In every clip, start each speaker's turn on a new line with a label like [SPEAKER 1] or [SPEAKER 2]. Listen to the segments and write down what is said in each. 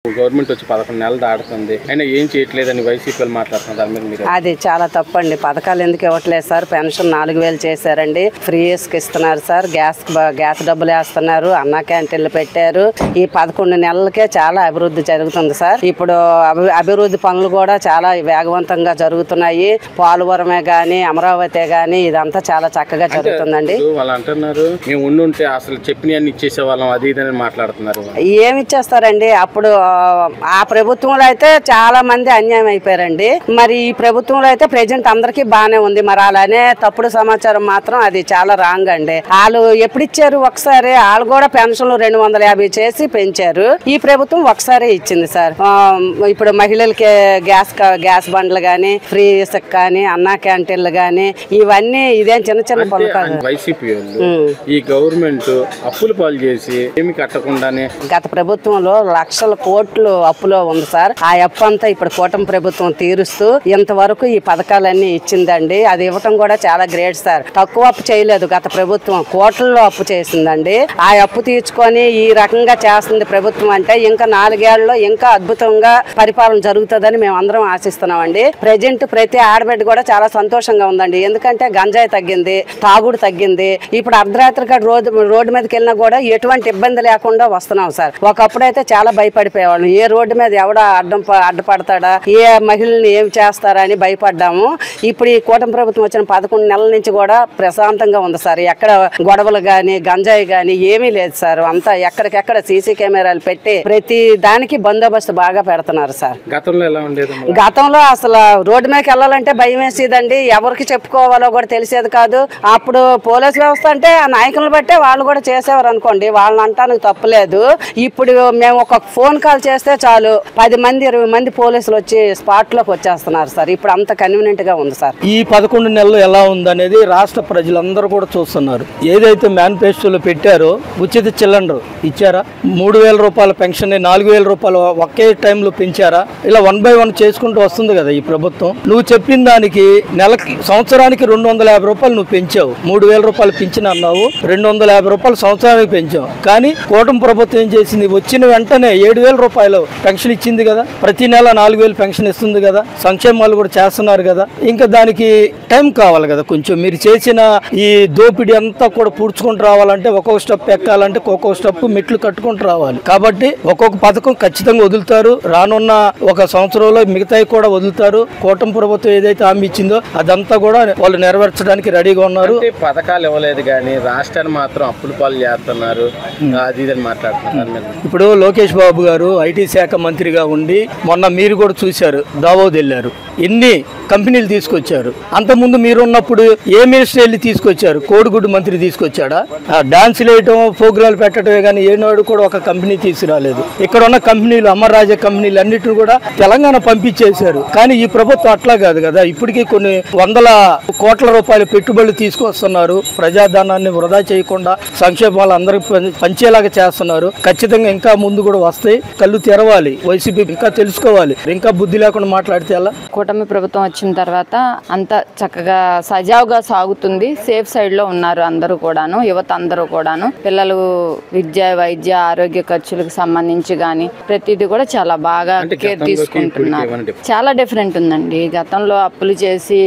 [SPEAKER 1] Government వచ్చి 11 నెలలు దాటుతుంది, అయినా ఏం చేయట్లేదని వైసీపీ మాట్లాడుతున్నారు.
[SPEAKER 2] అది చాలా తప్పండి. పథకాలు ఎందుకు ఇవ్వట్లేదు సార్? పెన్షన్ 4000 చేశారండి, ఫ్రీ ఇస్తున్నారు సార్, గ్యాస్ డబ్బులు వేస్తున్నారు, అన్నా క్యాంటీన్లు పెట్టారు. ఈ 11 నెలలకే చాలా అభివృద్ధి జరుగుతుంది సార్. ఇప్పుడు అభివృద్ధి పనులు కూడా చాలా వేగవంతంగా జరుగుతున్నాయి. పోలవరమే గానీ, అమరావతి గానీ ఇదంతా చాలా చక్కగా జరుగుతుందండి.
[SPEAKER 1] వాళ్ళు అంటున్నారు మేము ఉండుంటే అసలు చెప్పినవన్నీ ఇచ్చేసే వాళ్ళం, అది ఇదని మాట్లాడుతున్నారు.
[SPEAKER 2] ఏమి ఇచ్చేస్తారండి? అప్పుడు ఆ ప్రభుత్వంలో అయితే చాలా మంది అన్యాయం అయిపోయారండి. మరి ఈ ప్రభుత్వంలో అయితే ప్రెజెంట్ అందరికీ బాగానే ఉంది. మరి అలానే తప్పుడు సమాచారం మాత్రం అది చాలా రాంగ్ అండి. వాళ్ళు ఎప్పుడు ఇచ్చారు? ఒకసారి వాళ్ళు కూడా పెన్షన్లు 250 చేసి పెంచారు. ఈ ప్రభుత్వం ఒకసారి ఇచ్చింది సార్. ఇప్పుడు మహిళలకి గ్యాస్ బండ్లు గానీ, ఫ్రీ ఇసుక కానీ, అన్నా క్యాంటీన్లు గానీ ఇవన్నీ ఇదేం చిన్న చిన్న పనులు కాదు.
[SPEAKER 1] వైసీపీ ఈ గవర్నమెంట్ అప్పులు పాలు చేసి ఏమి కట్టకుండానే
[SPEAKER 2] గత ప్రభుత్వంలో లక్షల కోట్లు అప్పులో ఉంది సార్. ఆ అప్పు అంతా ఇప్పుడు కూటమి ప్రభుత్వం తీరుస్తూ ఇంతవరకు ఈ పథకాలన్నీ ఇచ్చిందండి. అది ఇవ్వటం కూడా చాలా గ్రేట్ సార్. తక్కువ అప్పు చేయలేదు గత ప్రభుత్వం, కోట్లలో అప్పు చేసిందండి. ఆ అప్పు తీర్చుకొని ఈ రకంగా చేస్తుంది ప్రభుత్వం అంటే ఇంకా 4 ఏళ్లలో ఇంకా అద్భుతంగా పరిపాలన జరుగుతుందని మేము అందరం ఆశిస్తున్నామండి. ప్రజెంట్ ప్రతి ఆడబిడ్డ కూడా చాలా సంతోషంగా ఉందండి. ఎందుకంటే గంజాయి తగ్గింది, తాగుడు తగ్గింది. ఇప్పుడు అర్ధరాత్రిగా రోడ్డు మీదకి వెళ్ళినా కూడా ఎటువంటి ఇబ్బంది లేకుండా వస్తున్నాం సార్. ఒకప్పుడైతే చాలా భయపడిపోయేవాళ్ళం, ఏ రోడ్డు మీద ఎవడ అడ్డుపడతాడా, ఏ మహిళల్ని ఏమి చేస్తారా అని భయపడ్డాము. ఇప్పుడు ఈ కూటమి ప్రభుత్వం వచ్చిన 11 నెలల నుంచి కూడా ప్రశాంతంగా ఉంది సార్. ఎక్కడ గొడవలు గాని, గంజాయి గాని ఏమీ లేదు సార్. అంతా ఎక్కడికెక్కడ సీసీ కెమెరాలు పెట్టి ప్రతి దానికి బందోబస్తు బాగా పెడుతున్నారు సార్.
[SPEAKER 1] గతంలో ఎలా ఉండేది?
[SPEAKER 2] గతంలో అసలు రోడ్డు మీదకి వెళ్ళాలంటే భయం వేసేదండి. ఎవరికి చెప్పుకోవాలో కూడా తెలిసేది కాదు. అప్పుడు పోలీస్ వ్యవస్థ అంటే ఆ నాయకులను బట్టే వాళ్ళు కూడా చేసేవారు అనుకోండి, వాళ్ళని అంటానికి తప్పులేదు. ఇప్పుడు మేము ఒక ఫోన్ కాల్ చేస్తే చాలు 10 మంది 20 మంది పోలీసులు వచ్చి స్పాట్ లోకి వచ్చేస్తున్నారు సార్. ఇప్పుడు అంత కన్వీనియంట్ గా ఉంది సార్.
[SPEAKER 3] ఈ 11 నెలలు ఎలా ఉందనేది రాష్ట్ర ప్రజలందరూ కూడా చూస్తున్నారు. ఏదైతే మేనిఫెస్టోలో పెట్టారో ఉచిత సిలిండర్ ఇచ్చారా, 3000 రూపాయల పెన్షన్ 4000 రూపాయలు ఒకే టైంలో పెంచారా, ఇలా 1 by 1 చేసుకుంటూ వస్తుంది కదా ఈ ప్రభుత్వం. నువ్వు చెప్పిన దానికి సంవత్సరానికి 250 రూపాయలు నువ్వు పెంచావు. 3000 రూపాయలు పెంచిన అన్నావు, 250 రూపాయలు సంవత్సరానికి పెంచావు. కానీ కూటమి ప్రభుత్వం ఏం చేసింది? వచ్చిన వెంటనే 7000 రూపాయలు పెన్షన్ ఇచ్చింది కదా, ప్రతి నెల 4000 పెన్షన్ ఇస్తుంది కదా, సంక్షేమాలు కూడా చేస్తున్నారు కదా. ఇంకా దానికి టైం కావాలి కదా కొంచెం. మీరు చేసిన ఈ దోపిడీ అంతా కూడా పూడ్చుకుంటూ రావాలంటే ఒక్కొక్క స్టెప్ ఎక్కాలంటే ఒక్కొక్క స్టెప్ మెట్లు కట్టుకుంటూ రావాలి. కాబట్టి ఒక్కొక్క పథకం ఖచ్చితంగా వదులుతారు. రానున్న 1 సంవత్సరంలో మిగతాయి కూడా వదులుతారు. కూటమి ప్రభుత్వం ఏదైతే హామీ ఇచ్చిందో అదంతా కూడా వాళ్ళు నెరవేర్చడానికి రెడీగా ఉన్నారు.
[SPEAKER 1] పథకాలు ఇవ్వలేదు కానీ రాష్ట్రాన్ని మాత్రం అప్పులు పాలు చేస్తున్నారు, అది ఇదని మాట్లాడుతున్నారు.
[SPEAKER 3] ఇప్పుడు లోకేష్ బాబు గారు ఐటీ శాఖ మంత్రిగా ఉండి మొన్న మీరు కూడా చూశారు, దావోద్ వెళ్ళారు, ఎన్ని కంపెనీలు తీసుకొచ్చారు. అంతకుముందు మీరు ఉన్నప్పుడు ఏ మినిస్టర్ వెళ్ళి తీసుకొచ్చారు? కోడిగుడ్డు మంత్రి తీసుకొచ్చాడా? డాన్సులు వేయటం, ప్రోగ్రాలు పెట్టడమే కానీ ఏనాడు కూడా ఒక కంపెనీ తీసుకురాలేదు. ఇక్కడ ఉన్న కంపెనీలు, అమర్రాజా కంపెనీలు అన్నిటిని కూడా తెలంగాణ పంపించేశారు. కానీ ఈ ప్రభుత్వం అట్లా కాదు కదా. ఇప్పటికీ కొన్ని 100 కోట్ల రూపాయల పెట్టుబడులు తీసుకొస్తున్నారు. ప్రజాధనాన్ని వృధా చేయకుండా సంక్షేమాలు అందరికి పంచేలాగా చేస్తున్నారు. ఖచ్చితంగా ఇంకా ముందు కూడా వస్తాయి. కళ్ళు తెరవాలి, వైసీపీ ఇంకా తెలుసుకోవాలి. ఇంకా బుద్ధి లేకుండా మాట్లాడితే ఎలా?
[SPEAKER 4] కూటమి ప్రభుత్వం వచ్చిన తర్వాత అంత చక్కగా సజావుగా సాగుతుంది. సేఫ్ సైడ్ లో ఉన్నారు అందరూ కూడాను, యువత అందరూ కూడాను. పిల్లలు విద్య, వైద్య, ఆరోగ్య ఖర్చులకు సంబంధించి గాని ప్రతిదీ కూడా చాలా బాగా కేర్ తీసుకుంటున్నారు. చాలా డిఫరెంట్ ఉందండి. గతంలో అప్పులు చేసి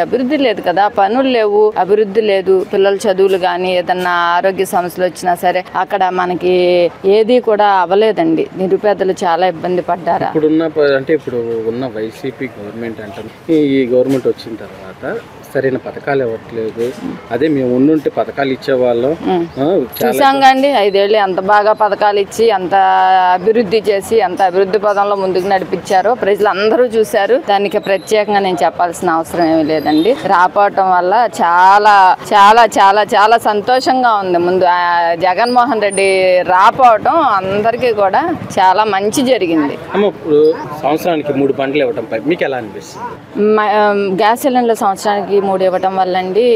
[SPEAKER 4] అభివృద్ధి లేదు కదా, పనులు లేవు, అభివృద్ధి లేదు. పిల్లల చదువులు గాని ఏదన్నా ఆరోగ్య సమస్యలు వచ్చినా సరే అక్కడ మనకి ఏది కూడా అవ్వలేదండి. నిరుపేదలు చాలా ఇబ్బంది పడ్డారు.
[SPEAKER 1] ఇప్పుడు ఉన్న వైసీపీ గవర్నమెంట్ అంటారు, ఈ గవర్నమెంట్ వచ్చిన తర్వాత సరైన పథకాలు ఇవ్వట్లేదు. అదే మేము ఉండుంటే పథకాలు ఇచ్చేవాళ్ళం.
[SPEAKER 4] చూసాంగండి 5 ఏళ్ళు ఎంత బాగా పథకాలు ఇచ్చి ఎంత అభివృద్ధి చేసి ఎంత అభివృద్ధి పదంలో ముందుకు నడిపించారో ప్రజలందరూ చూశారు. దానికి ప్రత్యేకంగా నేను చెప్పాల్సిన అవసరం ఏమీ లేదండి. రాపోవటం వల్ల చాలా చాలా చాలా చాలా సంతోషంగా ఉంది. ముందు జగన్మోహన్ రెడ్డి రాపోవటం అందరికీ కూడా చాలా మంచి జరిగింది.
[SPEAKER 1] ఇప్పుడు సంవత్సరానికి 3 బండ్లు ఇవ్వటం మీకు ఎలా అనిపిస్తుంది?
[SPEAKER 4] గ్యాస్ సిలిండర్ సంవత్సరానికి 3 ఇవ్వటం వల్ల అండి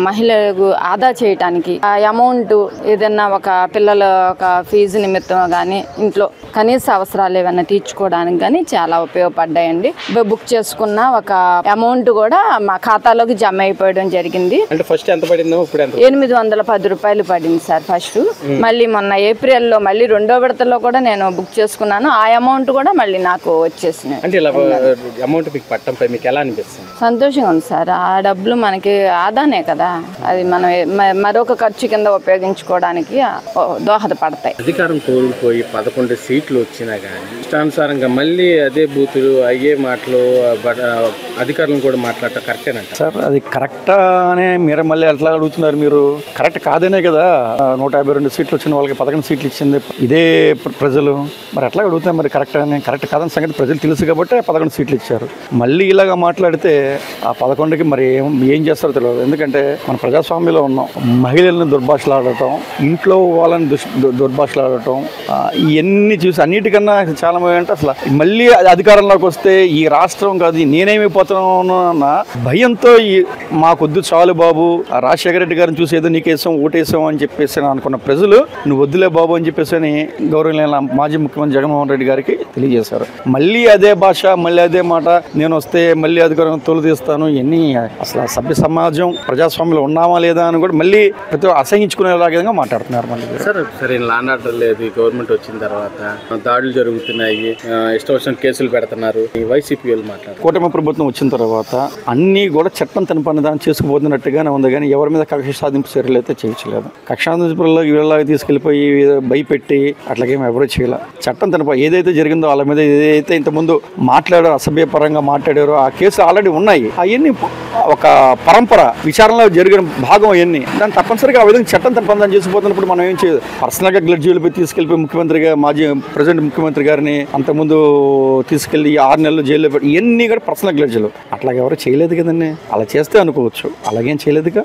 [SPEAKER 4] మహిళలకు ఆదా చేయటానికి ఆ అమౌంట్ ఏదన్నా ఒక పిల్లల ఒక ఫీజు నిమిత్తం కానీ ఇంట్లో కనీస అవసరాలు ఏమైనా తీర్చుకోవడానికి కానీ చాలా ఉపయోగపడ్డాయండి. బుక్ చేసుకున్న ఒక అమౌంట్ కూడా మా ఖాతాలోకి జమ అయిపోవడం జరిగింది.
[SPEAKER 1] అంటే ఫస్ట్ ఎంత పడిందో ఇప్పుడు ఎంత?
[SPEAKER 4] 810 రూపాయలు పడింది సార్ ఫస్ట్. మళ్ళీ మొన్న ఏప్రిల్లో మళ్ళీ 2వ విడతలో కూడా నేను బుక్ చేసుకున్నాను. ఆ అమౌంట్ కూడా మళ్ళీ నాకు వచ్చేసినాయి.
[SPEAKER 1] అంటే ఇలా అమౌంట్ మీకు పట్టంపై మీకు ఎలా అనిపిస్తుంది?
[SPEAKER 4] సంతోషంగా ఉంది సార్. ఆ డబ్బులు మనకి ఆదానే కదా, అది మనం మరొక ఖర్చు కింద ఉపయోగించుకోవడానికి దోహదపడతాయి.
[SPEAKER 1] అధికారం కోల్పోయి 11 సీట్లు వచ్చినా కానీ ఇష్టానుసారంగా మళ్ళీ అదే బూతులు అయ్యే మాటలు అధికారులను కూడా మాట్లాడటం కరెక్టేనంట
[SPEAKER 5] సార్? అది కరెక్టా అనే మీరు మళ్ళీ ఎట్లా అడుగుతున్నారు? మీరు కరెక్ట్ కాదనే కదా 152 సీట్లు వచ్చిన వాళ్ళకి 11 సీట్లు ఇచ్చింది ఇదే ప్రజలు. మరి ఎట్లా అడుగుతారు? మరి కరెక్ట్ కాదని సంగతి ప్రజలు తెలుసు కాబట్టి 11 సీట్లు ఇచ్చారు. మళ్ళీ ఇలాగా మాట్లాడితే ఆ 11కి మరి ఏం చేస్తారో తెలియదు. ఎందుకంటే మన ప్రజాస్వామ్యంలో ఉన్నాం. మహిళలను దుర్భాషలాడటం, ఇంట్లో వాళ్ళని దుర్భాషలాడటం, ఇవన్నీ చూసి అన్నిటికన్నా చాలా అంటే అసలు మళ్ళీ అధికారంలోకి వస్తే ఈ రాష్ట్రం కాదు నేనేమైపోతున్నాను అన్న భయంతో మాకొద్దు చాలు బాబు, రాజశేఖర రెడ్డి గారిని చూసి ఏదో నీకేసాం ఓటేసాం అని చెప్పేసి అనుకున్న ప్రజలు నువ్వు వద్దులే బాబు అని చెప్పేసి అని గౌరవనీయ మాజీ ముఖ్యమంత్రి జగన్మోహన్ రెడ్డి గారికి తెలియజేశారు. మళ్ళీ అదే భాష, మళ్ళీ అదే మాట, నేను వస్తే మళ్ళీ అధికారం తొలగిస్తాను, ఇవన్నీ అసలు సభ్య సమాజం ప్రజాస్వామ్యంలో ఉన్నామా లేదా అని కూడా మళ్ళీ ప్రతి అసహించుకునేలాగా మాట్లాడుతున్నారు. మళ్ళీ
[SPEAKER 1] సరే లాండ్ ఆర్డర్ లేదు, గవర్నమెంట్ వచ్చిన తర్వాత దాడులు జరుగుతున్నాయి, ఇష్టం వచ్చిన కేసులు పెడుతున్నారు, వైసీపీ వాళ్ళు మాట్లాడారు.
[SPEAKER 5] కూటమి ప్రభుత్వం వచ్చిన తర్వాత అన్నీ కూడా చట్టం తన పని దాన్ని చేసుకుపోతున్నట్టుగానే ఉంది కానీ ఎవరి మీద కక్ష సాధింపు చర్యలు అయితే చేయట్లేదు. కక్ష సాధింపుల్లో వీళ్ళలాగా తీసుకెళ్ళిపోయి భయపెట్టి అట్లాగేమో ఎవరూ చేయలేదు. చట్టం తన ఏదైతే జరిగిందో వాళ్ళ మీద ఏదైతే ఇంతకుముందు మాట్లాడారో అసభ్యపరంగా మాట్లాడారో ఆ కేసులు ఆల్రెడీ ఉన్నాయి. అవన్నీ ఒక పరంపర విచారణలో జరిగిన భాగం అవన్నీ. దాన్ని తప్పనిసరిగా ఆ విధంగా చట్టం తన పని చేసిపోతున్నప్పుడు మనం ఏం చేయదు. పర్సనల్గా గ్లడ్జీలపై తీసుకెళ్ళిపోయి ముఖ్యమంత్రిగా మాజీ ప్రెసిడెంట్ ముఖ్యమంత్రి గారిని అంతకుముందు తీసుకెళ్లి 6 నెలలు జైల్లో పెట్టి ఇవన్నీ కూడా పర్సనల్ గ్లడ్జీలు. అట్లాగే ఎవరు చేయలేదు కదండి. అలా చేస్తే అనుకోవచ్చు, అలాగేం చేయలేదుగా.